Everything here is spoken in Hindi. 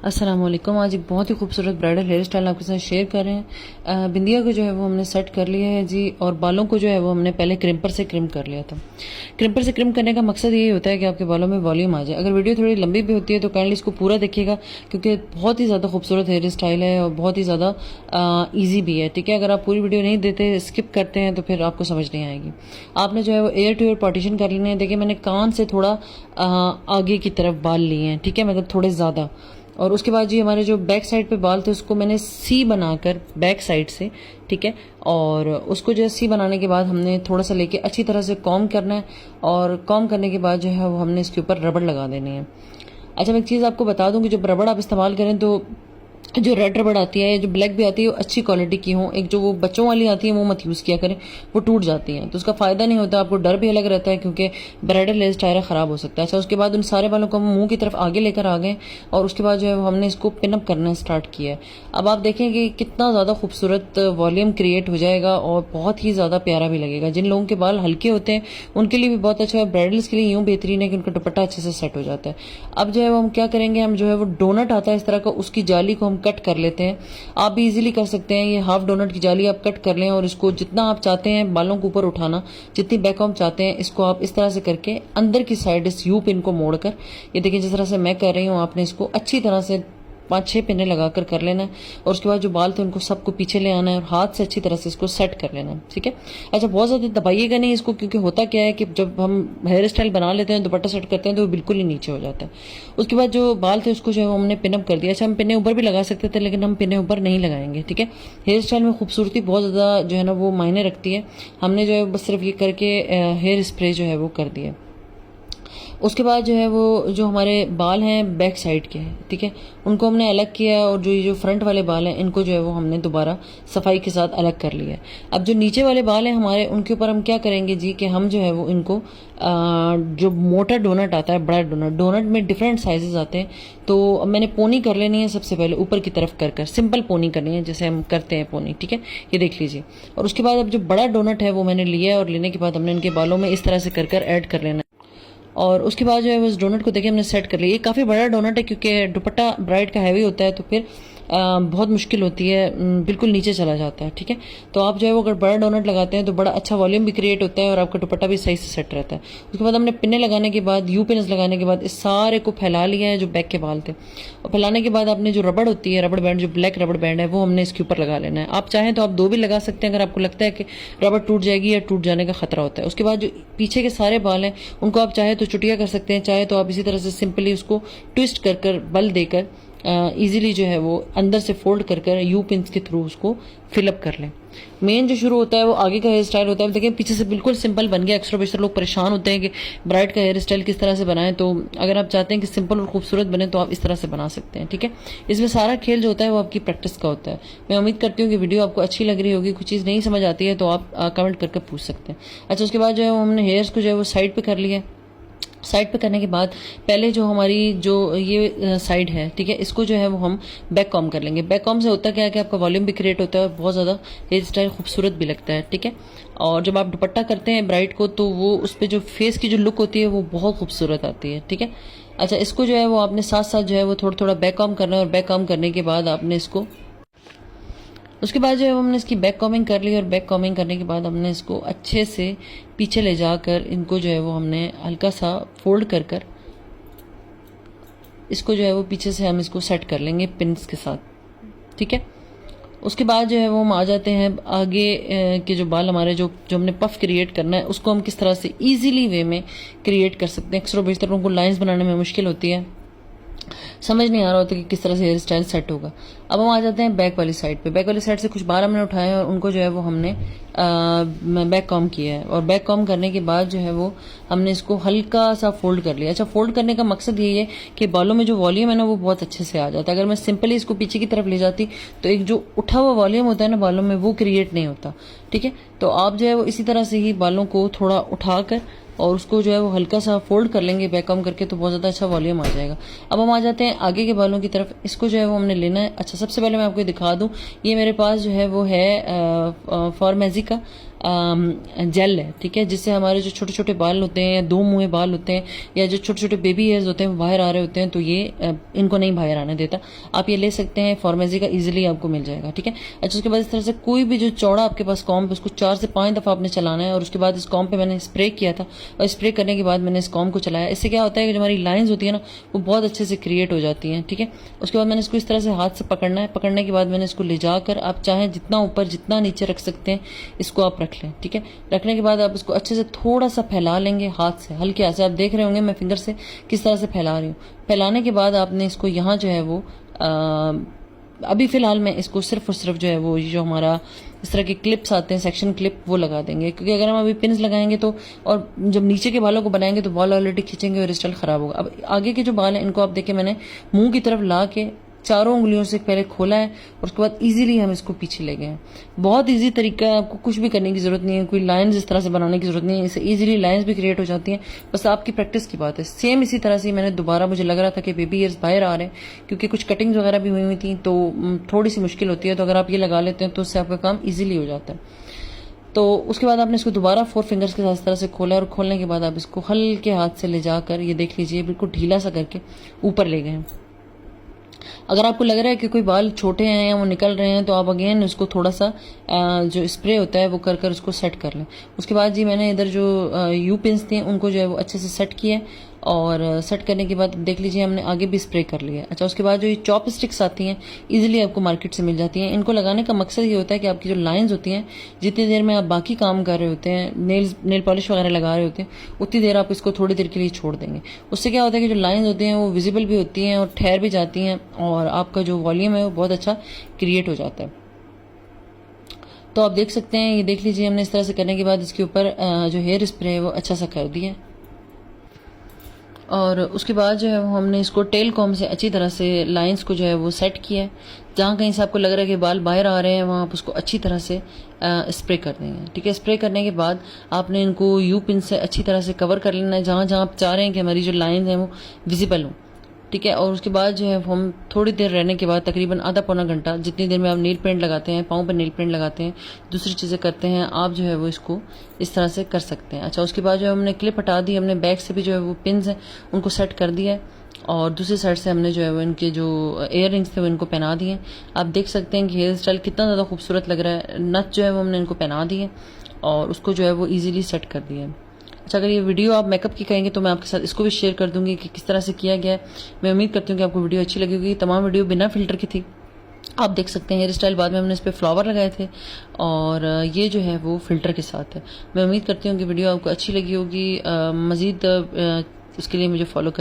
अस्सलाम वालेकुम। आज एक बहुत ही खूबसूरत ब्राइडल हेयर स्टाइल आपके साथ शेयर कर रहे हैं। बिंदिया को जो है वो हमने सेट कर लिया है जी, और बालों को जो है वो हमने पहले क्रिम्पर से क्रिम कर लिया था। क्रिम्पर से क्रिम करने का मकसद यही होता है कि आपके बालों में वॉल्यूम आ जाए। अगर वीडियो थोड़ी लंबी भी होती है तो काइंडली इसको पूरा देखिएगा, क्योंकि बहुत ही ज़्यादा खूबसूरत हेयर स्टाइल है और बहुत ही ज़्यादा ईजी भी है। ठीक है, अगर आप पूरी वीडियो नहीं देते, स्किप करते हैं, तो फिर आपको समझ नहीं आएगी। आपने जो है वो एयर टू एयर पार्टीशन कर लेने हैं। देखिए, मैंने कान से थोड़ा आगे की तरफ बाल लिए हैं, ठीक है, मतलब थोड़े ज़्यादा। और उसके बाद जी हमारे जो बैक साइड पे बाल थे उसको मैंने सी बनाकर बैक साइड से, ठीक है, और उसको जो है सी बनाने के बाद हमने थोड़ा सा लेके अच्छी तरह से कॉम करना है, और कॉम करने के बाद जो है वो हमने इसके ऊपर रबड़ लगा देनी है। अच्छा, मैं एक चीज़ आपको बता दूं कि जब रबड़ आप इस्तेमाल करें तो जो रेड रबड़ आती है, जो ब्लैक भी आती है, वो अच्छी क्वालिटी की हो। एक जो वो बच्चों वाली आती है वो मत यूज़ किया करें, वो टूट जाती हैं, तो उसका फ़ायदा नहीं होता। आपको डर भी अलग रहता है क्योंकि ब्राइडल हेयर स्टाइल ख़राब हो सकता है। अच्छा, उसके बाद उन सारे बालों को हम मुंह की तरफ आगे लेकर आ गए, और उसके बाद जो है वो हमने इसको पिनअप करना स्टार्ट किया है। अब आप देखें कि कितना ज़्यादा खूबसूरत वॉल्यूम क्रिएट हो जाएगा और बहुत ही ज़्यादा प्यारा भी लगेगा। जिन लोगों के बाल हल्के होते हैं उनके लिए भी बहुत अच्छा है, ब्राइडल्स के लिए यूँ बेहतरीन है कि उनका दुपट्टा अच्छे से सेट हो जाता है। अब जो है वो हम क्या करेंगे, हम जो है वो डोनट आता है इस तरह का, उसकी जाली को हम कट कर लेते हैं। आप भी इजीली कर सकते हैं। ये हाफ डोनट की जाली आप कट कर लें, और इसको जितना आप चाहते हैं बालों को ऊपर उठाना, जितनी बैककॉम चाहते हैं, इसको आप इस तरह से करके अंदर की साइड इस यू पिन को मोड़कर, ये देखिए जिस तरह से मैं कर रही हूँ, आपने इसको अच्छी तरह से 5-6 पिने लगाकर कर लेना है। और उसके बाद जो बाल थे उनको सबको पीछे ले आना है और हाथ से अच्छी तरह से इसको सेट कर लेना है। ठीक है। अच्छा, बहुत ज़्यादा दबाइएगा नहीं इसको, क्योंकि होता क्या है कि जब हम हेयर स्टाइल बना लेते हैं, दुपट्टा सेट करते हैं, तो वो बिल्कुल ही नीचे हो जाता है। उसके बाद जो बाल थे उसको जो है हमने पिनअप कर दिया। अच्छा, हम पिने ऊपर भी लगा सकते थे, लेकिन हम पिने ऊपर नहीं लगाएंगे। ठीक है, हेयर स्टाइल में खूबसूरती बहुत ज़्यादा जो है ना वो मायने रखती है। हमने जो है बस सिर्फ ये करके हेयर स्प्रे जो है वो कर दिया। उसके बाद जो है वो जो हमारे बाल हैं बैक साइड के हैं, ठीक है, उनको हमने अलग किया है, और जो ये जो फ्रंट वाले बाल हैं इनको जो है वो हमने दोबारा सफाई के साथ अलग कर लिया है। अब जो नीचे वाले बाल हैं हमारे, उनके ऊपर हम क्या करेंगे जी, कि हम जो है वो इनको जो मोटा डोनट आता है, बड़ा डोनट, डोनट में डिफरेंट साइजेस आते हैं, तो अब मैंने पोनी कर लेनी है। सबसे पहले ऊपर की तरफ कर सिंपल पोनी करनी है, जैसे हम करते हैं पोनी। ठीक है, ये देख लीजिए। और उसके बाद अब जो बड़ा डोनट है वो मैंने लिया है, और लेने के बाद हमने इनके बालों में इस तरह से कर ऐड कर लेना है। और उसके बाद जो है उस डोनट को देखिए हमने सेट कर लिया। ये काफ़ी बड़ा डोनट है, क्योंकि दुपट्टा ब्राइड का हैवी होता है, तो फिर बहुत मुश्किल होती है, बिल्कुल नीचे चला जाता है। ठीक है, तो आप जो है वो अगर बड़ा डोनट लगाते हैं तो बड़ा अच्छा वॉल्यूम भी क्रिएट होता है, और आपका दुपट्टा भी सही से सेट रहता है। उसके बाद हमने पिने लगाने के बाद, यू पिन्स लगाने के बाद, इस सारे को फैला लिया है जो बैक के बाल थे। और फैलाने के बाद आपने जो रबड़ होती है, रबड़ बैंड, जो ब्लैक रबड़ बैंड है, वो हमने इसके ऊपर लगा लेना है। आप चाहें तो आप 2 भी लगा सकते हैं, अगर आपको लगता है कि रबड़ टूट जाएगी या टूट जाने का खतरा होता है। उसके बाद जो पीछे के सारे बाल हैं उनको आप चाहे तो चुटिया कर सकते हैं, चाहे तो आप इसी तरह से सिंपली उसको ट्विस्ट कर बल देकर इजीली जो है वो अंदर से फोल्ड कर यू पिंस के थ्रू उसको फिलअप कर लें। मेन जो शुरू होता है वो आगे का हेयर स्टाइल होता है। देखिए, पीछे से बिल्कुल सिंपल बन गया। अक्सर बेशतर लोग परेशान होते हैं कि ब्राइड का हेयर स्टाइल किस तरह से बनाएं, तो अगर आप चाहते हैं कि सिंपल और खूबसूरत बने तो आप इस तरह से बना सकते हैं। ठीक है, इसमें सारा खेल जो होता है वो आपकी प्रैक्टिस का होता है। मैं उम्मीद करती हूँ कि वीडियो आपको अच्छी लग रही होगी। कुछ चीज़ नहीं समझ आती है तो आप कमेंट करके पूछ सकते हैं। अच्छा, उसके बाद जो है हमने हेयर्स को जो है वो साइड पर कर लिया। साइड पे करने के बाद पहले जो हमारी जो ये साइड है, ठीक है, इसको जो है वो हम बैक कॉम कर लेंगे। बैक कॉम से होता क्या है कि आपका वॉल्यूम भी क्रिएट होता है और बहुत ज़्यादा हेयर स्टाइल खूबसूरत भी लगता है। ठीक है, और जब आप दुपट्टा करते हैं ब्राइड को, तो वो उस पर जो फेस की जो लुक होती है वो बहुत खूबसूरत आती है। ठीक है, अच्छा, इसको जो है वो आपने साथ साथ जो है वो थोड़ा थोड़ा बैक कॉम करना है, और बैक कॉम करने के बाद आपने इसको, उसके बाद जो है हमने इसकी बैक कॉमिंग कर ली, और बैक कॉमिंग करने के बाद हमने इसको अच्छे से पीछे ले जाकर इनको जो है वो हमने हल्का सा फोल्ड कर इसको जो है वो पीछे से हम इसको सेट कर लेंगे पिन्स के साथ। ठीक है, उसके बाद जो है वो हम आ जाते हैं आगे के जो बाल हमारे जो हमने पफ क्रिएट करना है, उसको हम किस तरह से इजीली वे में क्रिएट कर सकते हैं। अक्सर बेशतर लोगों को लाइंस बनाने में मुश्किल होती है, समझ नहीं आ रहा होता कि किस तरह से हेयर स्टाइल सेट होगा। अब हम आ जाते हैं बैक वाली साइड पे। बैक वाली साइड से कुछ बाल हमने उठाए हैं और उनको जो है वो हमने बैक कॉम किया है, और बैक कॉम करने के बाद जो है वो हमने इसको हल्का सा फोल्ड कर लिया। अच्छा, फोल्ड करने का मकसद यही है कि बालों में जो वॉल्यूम है ना वो बहुत अच्छे से आ जाता है। अगर मैं सिंपली इसको पीछे की तरफ ले जाती तो एक जो उठा हुआ वॉल्यूम होता है ना बालों में, वो क्रिएट नहीं होता। ठीक है, तो आप जो है वो इसी तरह से ही बालों को थोड़ा उठाकर और उसको जो है वो हल्का सा फोल्ड कर लेंगे बैक कॉम करके, तो बहुत ज़्यादा अच्छा वॉल्यूम आ जाएगा। अब हम आ जाते हैं आगे के बालों की तरफ। इसको जो है वो हमने लेना है। अच्छा, सबसे पहले मैं आपको दिखा दूं, ये मेरे पास जो है वो है फॉर्मेजी का जेल है, ठीक है, जिससे हमारे जो छोटे छोटे बाल होते हैं या दो मुँहे बाल होते हैं या जो छोटे छोटे बेबी हेयर्स होते हैं वो बाहर आ रहे होते हैं, तो ये इनको नहीं बाहर आने देता। आप ये ले सकते हैं, फार्मेसी का इजीली आपको मिल जाएगा, ठीक है। अच्छा, उसके बाद इस तरह से कोई भी जो चौड़ा आपके पास कॉम्ब है उसको 4 से 5 दफ़ा आपने चलाना है, और उसके बाद इस कॉम्ब पे मैंने स्प्रे किया था, और स्प्रे करने के बाद मैंने इस कॉम्ब को चलाया। इससे क्या होता है कि जो हमारी लाइन्स होती है ना वो बहुत अच्छे से क्रिएट हो जाती हैं, ठीक है। उसके बाद मैंने इसको इस तरह से हाथ से पकड़ना है, पकड़ने के बाद मैंने इसको ले जाकर, आप चाहें जितना ऊपर जितना नीचे रख सकते हैं इसको आप रख लें, ठीक है। रखने के बाद आप इसको अच्छे से थोड़ा सा फैला लेंगे हाथ से, हल्के हाथ से। आप देख रहे होंगे मैं फिंगर से किस तरह से फैला रही हूँ। फैलाने के बाद आपने इसको यहाँ जो है वो अभी फिलहाल मैं इसको सिर्फ और सिर्फ जो है वो जो हमारा इस तरह के क्लिप्स आते हैं, सेक्शन क्लिप, वो लगा देंगे, क्योंकि अगर हम अभी पिन्स लगाएंगे तो और जब नीचे के बालों को बनाएंगे तो बाल ऑलरेडी खींचेंगे और स्टाइल खराब होगा। अब आगे के जो बाल हैं इनको आप देखिए मैंने मुंह की तरफ ला के चारों उंगलियों से पहले खोला है और उसके बाद इजीली हम इसको पीछे ले गए हैं। बहुत इजी तरीका है, आपको कुछ भी करने की जरूरत नहीं है, कोई लाइंस इस तरह से बनाने की जरूरत नहीं है, इससे इजीली लाइंस भी क्रिएट हो जाती हैं, बस आपकी प्रैक्टिस की बात है। सेम इसी तरह से मैंने दोबारा, मुझे लग रहा था कि बेबी हेयर्स बाहर आ रहे हैं क्योंकि कुछ कटिंग्स वगैरह भी हुई थी तो थोड़ी सी मुश्किल होती है, तो अगर आप ये लगा लेते हैं तो उससे आपका काम ईजिली हो जाता है। तो उसके बाद आपने इसको दोबारा 4 फिंगर्स के साथ इस तरह से खोला, और खोलने के बाद आप इसको हल्के हाथ से ले जाकर, ये देख लीजिए बिल्कुल ढीला सा करके ऊपर ले गए। अगर आपको लग रहा है कि कोई बाल छोटे हैं या वो निकल रहे हैं तो आप अगेन उसको थोड़ा सा जो स्प्रे होता है वो कर कर उसको सेट कर लें। उसके बाद जी मैंने इधर जो यू पिन्स थे उनको जो है वो अच्छे से सेट किया, और सेट करने के बाद देख लीजिए हमने आगे भी स्प्रे कर लिया। अच्छा, उसके बाद जो ये चॉप स्टिक्स आती हैं इजीली आपको मार्केट से मिल जाती हैं। इनको लगाने का मकसद ये होता है कि आपकी जो लाइंस होती हैं, जितनी देर में आप बाकी काम कर रहे होते हैं, नेल पॉलिश वगैरह लगा रहे होते हैं, उतनी देर आप इसको थोड़ी देर के लिए छोड़ देंगे। उससे क्या होता है कि जो लाइंस होती हैं वो विजिबल भी होती हैं और ठहर भी जाती हैं, और आपका जो वॉल्यूम है वो बहुत अच्छा क्रिएट हो जाता है। तो आप देख सकते हैं, ये देख लीजिए हमने इस तरह से करने के बाद इसके ऊपर जो हेयर स्प्रे है वो अच्छा सा कर दिया, और उसके बाद जो है वो हमने इसको टेल कॉम से अच्छी तरह से लाइंस को जो है वो सेट किया है। जहाँ कहीं से आपको लग रहा है कि बाल बाहर आ रहे हैं वहाँ आप उसको अच्छी तरह से स्प्रे कर देंगे, ठीक है। स्प्रे करने के बाद आपने इनको यू पिन से अच्छी तरह से कवर कर लेना है जहाँ जहाँ आप चाह रहे हैं कि हमारी जो लाइंस हैं वो विजिबल हों, ठीक है। और उसके बाद जो है हम थोड़ी देर रहने के बाद, तकरीबन आधा पौना घंटा, जितनी देर में आप नील पेंट लगाते हैं, पाँव पर नील पेंट लगाते हैं, दूसरी चीज़ें करते हैं, आप जो है वो इसको इस तरह से कर सकते हैं। अच्छा, उसके बाद जो है हमने क्लिप हटा दी, हमने बैक से भी जो है वो पिन्स हैं उनको सेट कर दिया है, और दूसरी साइड से हमने जो है वो इनके जो इयर रिंग्स थे वो इनको पहना दिए। आप देख सकते हैं कि हेयर स्टाइल कितना ज़्यादा खूबसूरत लग रहा है। नथ जो है वो हमने इनको पहना दिए और उसको जो है वो ईजिली सेट कर दिया है। अच्छा, अगर ये वीडियो आप मेकअप की कहेंगे तो मैं आपके साथ इसको भी शेयर कर दूंगी कि किस तरह से किया गया है। मैं उम्मीद करती हूँ कि आपको वीडियो अच्छी लगी होगी। तमाम वीडियो बिना फिल्टर की थी, आप देख सकते हैं। हेयर स्टाइल बाद में हमने इस पर फ्लावर लगाए थे, और ये जो है वो फिल्टर के साथ है। मैं उम्मीद करती हूँ कि वीडियो आपको अच्छी लगी होगी। मज़ीद उसके लिए मुझे फॉलो कर